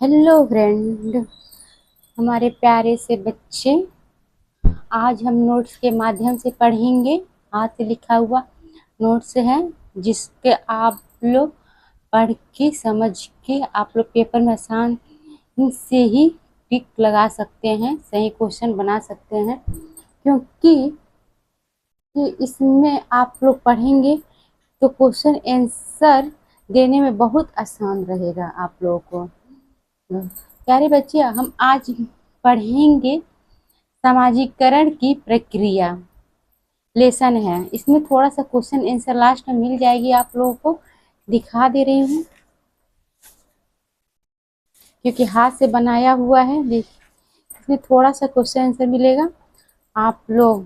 Hello friend, हमारे प्यारे से बच्चे। आज हम नोट्स के माध्यम से पढ़ेंगे। हाथ से लिखा हुआ नोट्स है जिसके आप लोग पढ़ के समझ के आप लोग पेपर में आसान से ही टिक लगा सकते हैं, सही क्वेश्चन बना सकते हैं। क्योंकि इसमें आप लोग पढ़ेंगे तो क्वेश्चन आंसर देने में बहुत आसान रहेगा आप लोगों को। प्यारे बच्चे, हम आज पढ़ेंगे सामाजिकरण की प्रक्रिया। लेसन है, इसमें थोड़ा सा क्वेश्चन आंसर लास्ट में मिल जाएगी, आप लोगों को दिखा दे रही हूँ क्योंकि हाथ से बनाया हुआ है। इसमें थोड़ा सा क्वेश्चन आंसर मिलेगा, आप लोग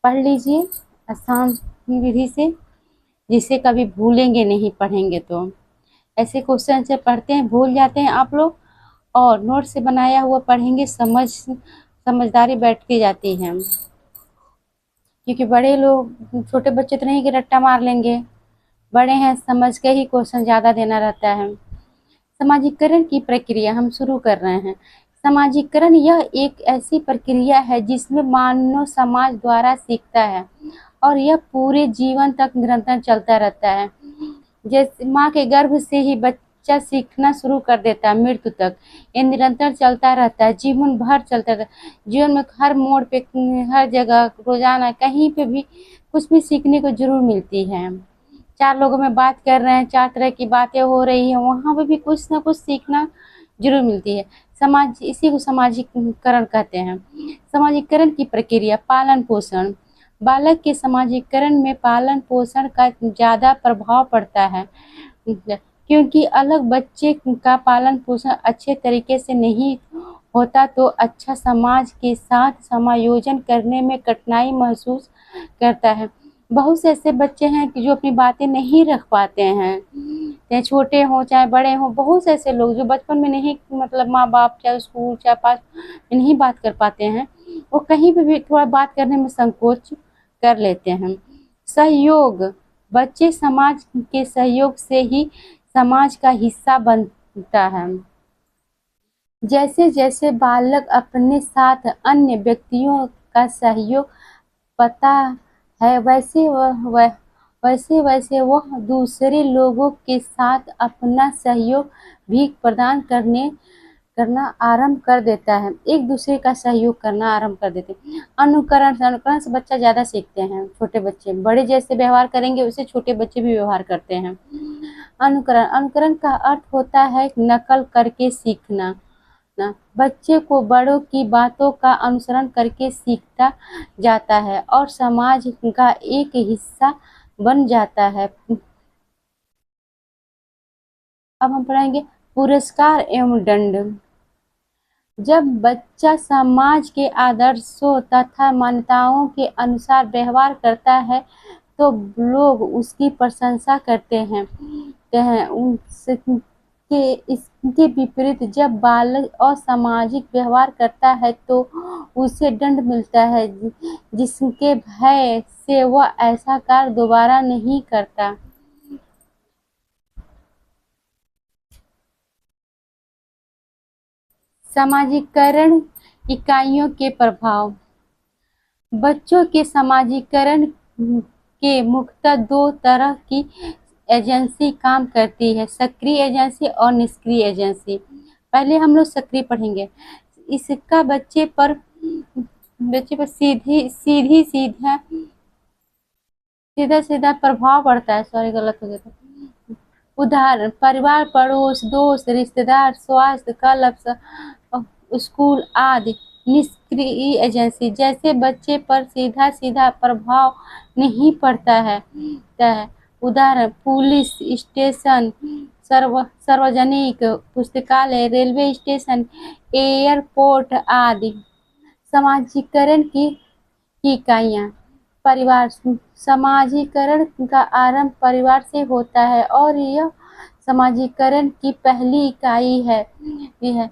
पढ़ लीजिए आसान विधि से, जिसे कभी भूलेंगे नहीं पढ़ेंगे तो। ऐसे क्वेश्चन आंसर पढ़ते हैं भूल जाते हैं आप लोग, और नोट से बनाया हुआ पढ़ेंगे समझदारी बैठती जाती है। क्योंकि बड़े लोग, छोटे बच्चे तो नहीं कि रट्टा मार लेंगे, बड़े हैं समझ के ही क्वेश्चन ज़्यादा देना रहता है। समाजीकरण की प्रक्रिया हम शुरू कर रहे हैं। समाजीकरण यह एक ऐसी प्रक्रिया है जिसमें मानव समाज द्वारा सीखता है और यह पूरे जीवन तक निरंतर चलता रहता है। जैसे माँ के गर्भ से ही बच्चा सीखना शुरू कर देता है मृत्यु तक, ये निरंतर चलता रहता है, जीवन भर चलता रहता है। जीवन में हर मोड़ पे, हर जगह, रोजाना कहीं पे भी कुछ भी सीखने को जरूर मिलती है। चार लोगों में बात कर रहे हैं, चार तरह की बातें हो रही है, वहाँ पे भी कुछ ना कुछ सीखना जरूर मिलती है। समाज, इसी को सामाजिकरण कहते हैं। सामाजिकरण की प्रक्रिया, पालन पोषण। बालक के सामाजिकरण में पालन पोषण का ज़्यादा प्रभाव पड़ता है, क्योंकि अलग बच्चे का पालन पोषण अच्छे तरीके से नहीं होता तो अच्छा समाज के साथ समायोजन करने में कठिनाई महसूस करता है। बहुत से ऐसे बच्चे हैं कि जो अपनी बातें नहीं रख पाते हैं, चाहे छोटे हों चाहे बड़े हों। बहुत से ऐसे लोग जो बचपन में नहीं, मतलब माँ बाप चाहे स्कूल चाहे पास में नहीं बात कर पाते हैं, वो कहीं पे भी थोड़ा बात करने में संकोच कर लेते हैं। सहयोग, बच्चे समाज के सहयोग से ही समाज का हिस्सा बनता है। जैसे जैसे बालक अपने साथ अन्य व्यक्तियों का सहयोग पता है, वैसे वह दूसरे लोगों के साथ अपना सहयोग भी प्रदान करना आरंभ कर देता है, एक दूसरे का सहयोग करना आरंभ कर देते हैं। अनुकरण से बच्चा ज़्यादा सीखते हैं। छोटे बच्चे बड़े जैसे व्यवहार करेंगे उसे छोटे बच्चे भी व्यवहार करते हैं। अनुकरण का अर्थ होता है नकल करके सीखना। बच्चे को बड़ों की बातों का अनुसरण करके सीखता जाता है और समाज का एक हिस्सा बन जाता है। अब हम पढ़ेंगे पुरस्कार एवं दंड। जब बच्चा समाज के आदर्शों तथा मान्यताओं के अनुसार व्यवहार करता है तो लोग उसकी प्रशंसा करते हैं। इसके विपरीत जब बालक असामाजिक व्यवहार करता है तो उसे दंड मिलता है, जिसके भय से वह ऐसा कार्य दोबारा नहीं करता। सामाजिकरण इकाइयों के प्रभाव। बच्चों के सामाजिकरण के मुख्यतः दो तरह की एजेंसी काम करती है, सक्रिय एजेंसी और निष्क्रिय एजेंसी। पहले हम लोग सक्रिय पढ़ेंगे। इसका बच्चे पर सीधा सीधा प्रभाव पड़ता है। सॉरी, गलत हो गया था। उदाहरण, परिवार, पड़ोस, दोस्त, रिश्तेदार, स्वास्थ्य, क्लब, स्कूल आदि। निष्क्रिय एजेंसी, जैसे बच्चे पर सीधा सीधा प्रभाव नहीं पड़ता है। उदाहरण, पुलिस स्टेशन, सार्वजनिक पुस्तकालय, रेलवे स्टेशन, एयरपोर्ट आदि। समाजीकरण की इकाइयाँ। परिवार, समाजीकरण का आरंभ परिवार से होता है और यह समाजीकरण की पहली इकाई है। यह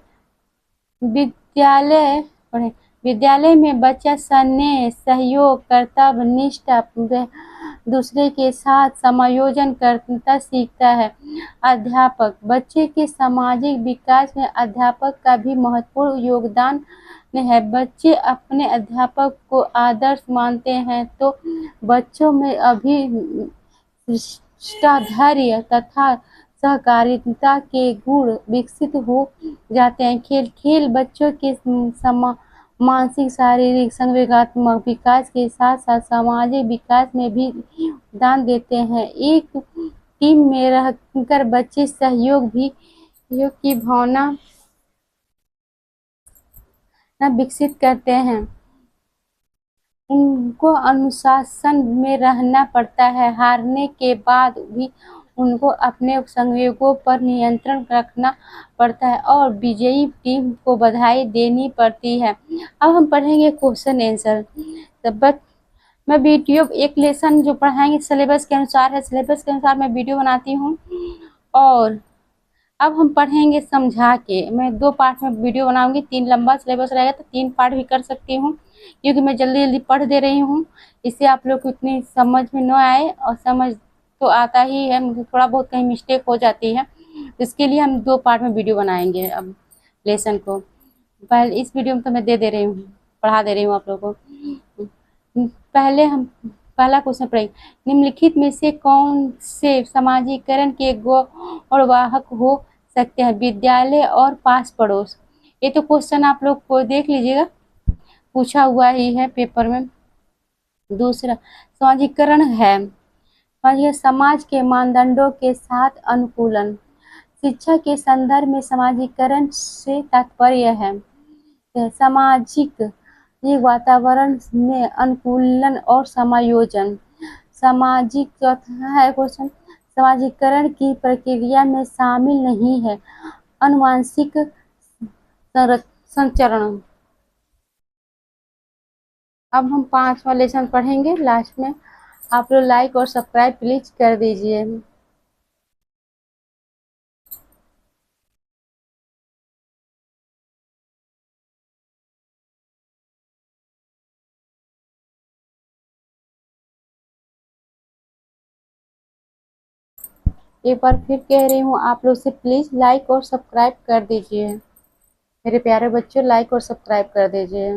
विद्यालय विद्यालय में बच्चा स्नेह, सहयोग, कर्तव्य निष्ठा, दूसरे के साथ समायोजन करना सीखता है। अध्यापक बच्चे के सामाजिक विकास में अध्यापक का भी महत्वपूर्ण योगदान है। बच्चे अपने अध्यापक को आदर्श मानते हैं तो बच्चों में धैर्य तथा सहकारिता के गुण विकसित हो जाते हैं। खेल बच्चों के मानसिक, शारीरिक, संवेगात्मक विकास के साथ साथ सामाजिक विकास में भी दान देते हैं। एक टीम में रहकर बच्चे सहयोग की भावना विकसित करते हैं। उनको अनुशासन में रहना पड़ता है। हारने के बाद भी उनको अपने संवेगों पर नियंत्रण रखना पड़ता है और विजयी टीम को बधाई देनी पड़ती है। अब हम पढ़ेंगे क्वेश्चन आंसर। मैं वीडियो एक लेसन जो पढ़ाएंगे सिलेबस के अनुसार है, सिलेबस के अनुसार मैं वीडियो बनाती हूँ। और अब हम पढ़ेंगे समझा के। मैं 2 पार्ट में वीडियो बनाऊंगी, 3 लंबा सिलेबस रहेगा तो 3 पार्ट भी कर सकती हूँ, क्योंकि मैं जल्दी जल्दी पढ़ दे रही हूँ। इससे आप लोग को इतनी समझ में न आए, और समझ तो आता ही है, मुझे थोड़ा बहुत कहीं मिस्टेक हो जाती है। इसके लिए हम 2 पार्ट में वीडियो बनाएंगे। अब लेसन को पहले इस वीडियो में तो मैं दे रही हूँ, पढ़ा दे रही हूँ आप लोगों को। पहले हम पहला क्वेश्चन पढ़ेंगे। निम्नलिखित में से कौन से समाजीकरण के गौरवाहक हो सकते हैं? विद्यालय और पास पड़ोस। ये तो क्वेश्चन आप लोग को देख लीजिएगा, पूछा हुआ ही है पेपर में। दूसरा समाजीकरण है समाज के मानदंडों के साथ अनुकूलन। शिक्षा के संदर्भ में समाजीकरण से तात्पर्य है सामाजिक वातावरण में अनुकूलन और समायोजन। सामाजिक चौथा है क्वेश्चन, समाजीकरण की प्रक्रिया में शामिल नहीं है अनुवांशिक संचरण। अब हम 5वां लेसन पढ़ेंगे लास्ट में। आप लोग लाइक और सब्सक्राइब प्लीज कर दीजिए। एक बार फिर कह रही हूँ आप लोग से, प्लीज लाइक और सब्सक्राइब कर दीजिए। मेरे प्यारे बच्चों, लाइक और सब्सक्राइब कर दीजिए।